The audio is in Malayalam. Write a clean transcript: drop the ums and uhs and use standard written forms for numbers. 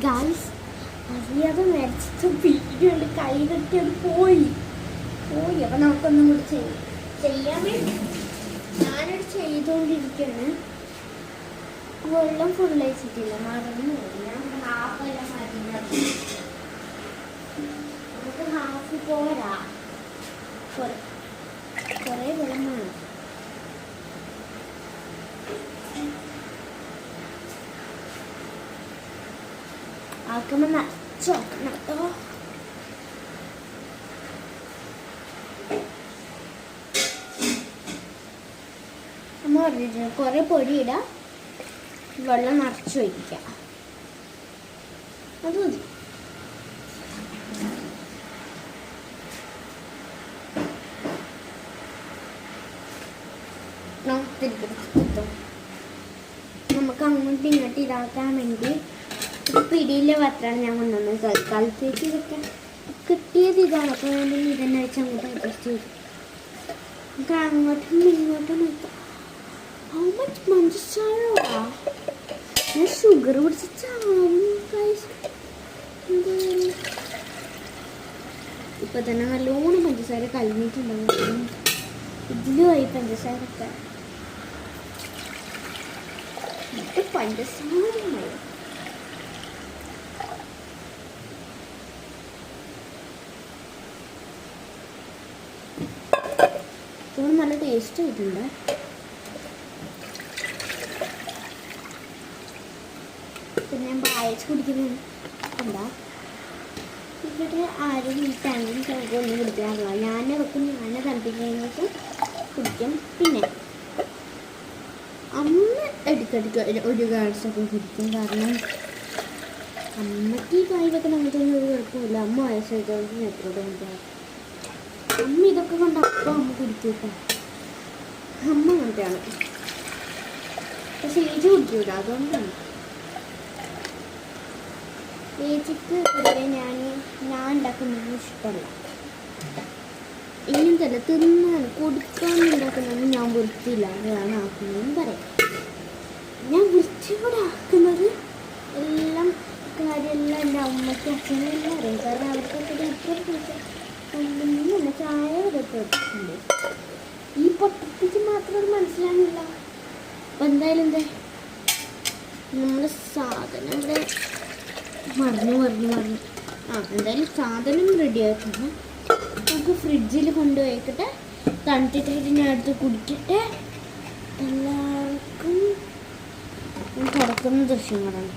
ഗൈസ് അറിയാതെ മരിച്ചിട്ട് വീഡിയോ ഉണ്ട് കൈ തട്ടി അത് പോയി. അപ്പം നമുക്കൊന്നും കൂടി ചെയ്യാൻ വേണ്ടി ഞാനത് ചെയ്തുകൊണ്ടിരിക്കുകയാണ്. വെള്ളം ഫുൾ അയച്ചിട്ടില്ല, മറന്നു ഞാൻ ഹാഫെല്ലാം മതി. നമുക്ക് ഹാഫ് പോരാ, കുറേ വെള്ളം വേണം. ആക്കുമ്പോൾ നച്ചോക്കണം കേട്ടോ. നമ്മൾ പറഞ്ഞിട്ട് കുറേ പൊടിയിടാം, വെള്ളം നിറച്ച് വയ്ക്കാം, അത് മതി. നമുക്ക് അങ്ങോട്ടും ഇങ്ങോട്ടും ഇതാക്കാൻ വേണ്ടി പിടിയിലെ പാത്രമാണ് ഞാൻ കൊണ്ടുവന്നത്. തൽക്കാലത്തേക്ക് ഇതൊക്കെ കിട്ടിയത് ഇതാണ്. അപ്പോൾ വേണ്ടി ഇതന്നെ വെച്ച് അങ്ങോട്ട് അഡ്ജസ്റ്റ് ചെയ്തു. നമുക്ക് അങ്ങോട്ടും ഇങ്ങോട്ടും നോക്കാം. ഹൗ മച്ച് പഞ്ചസാര, ഞാൻ ഷുഗർ പിടിച്ച് ചാവും. ഇപ്പം തന്നെ നല്ലോണം പഞ്ചസാര കഴിഞ്ഞിട്ടുണ്ടാവും. ഇതിലുമായി പഞ്ചസാരൊക്കെ പഞ്ചസാര നല്ല ടേസ്റ്റ് ആയിട്ടുണ്ട്. പിന്നെ ഞാൻ പായച്ച് കുടിക്കുന്നത് എന്താ, ഇവിടെ ആരും ടാങ്കും ഒന്നും കുടിക്കാറില്ല. ഞാൻ വെക്കും, ഞാൻ തണുപ്പിക്കുന്നതിനൊക്കെ കുടിക്കും. പിന്നെ അമ്മ ഇടയ്ക്കിടയ്ക്ക് ഒരു ഗ്ലാസൊക്കെ കുടിക്കും. കാരണം അമ്മയ്ക്ക് ഈ പായ വെക്കുന്ന അങ്ങനത്തെ ഒന്നും ഒരു കുഴപ്പമില്ല. അമ്മ വയസ്സായതുകൊണ്ട് എത്രയോടെ കുടിക്കാം. അമ്മ ഇതൊക്കെ കൊണ്ട് അപ്പം അമ്മ കുടിക്കൂട്ടോ. അമ്മ അങ്ങനത്തെയാണ്. പക്ഷെ ഏജ് കുടിക്കൂല, അതുകൊണ്ടാണ്. ഏജിക്ക് പൊതുവെ ഞാൻ ഉണ്ടാക്കുന്നത് ഇഷ്ടമല്ല. ഇങ്ങനത്തെ തിന്നാൻ കൊടുക്കാൻ ഉണ്ടാക്കുന്നത് ഞാൻ വൃത്തിയില്ലാതെയാണ് ആക്കുന്നതെന്ന് പറയാം. ഞാൻ വൃത്തിയോടെ ആക്കുന്നത് എല്ലാം കാര്യമെല്ലാം എൻ്റെ അമ്മയ്ക്ക് അച്ഛനെല്ലാം അറിയാം. കാരണം അവർക്കൊക്കെ ഇത്ര ചായ വരൊക്കെ വെച്ചിട്ടുണ്ട്. ഈ പൊട്ടിച്ച് മാത്രം മനസ്സിലാകുന്നില്ല. അപ്പം എന്തായാലും എന്താ നമ്മുടെ സാധനം ഇവിടെ മറന്നു. എന്തായാലും സാധനം റെഡി ആക്കണം. നമുക്ക് ഫ്രിഡ്ജിൽ കൊണ്ടുപോയിക്കട്ടെ, തണുത്തിട്ടായിട്ട് ഞാൻ അടുത്ത് കുടിക്കട്ടെ. എല്ലാവർക്കും കിടക്കുന്ന ദൃശ്യങ്ങളാണ്.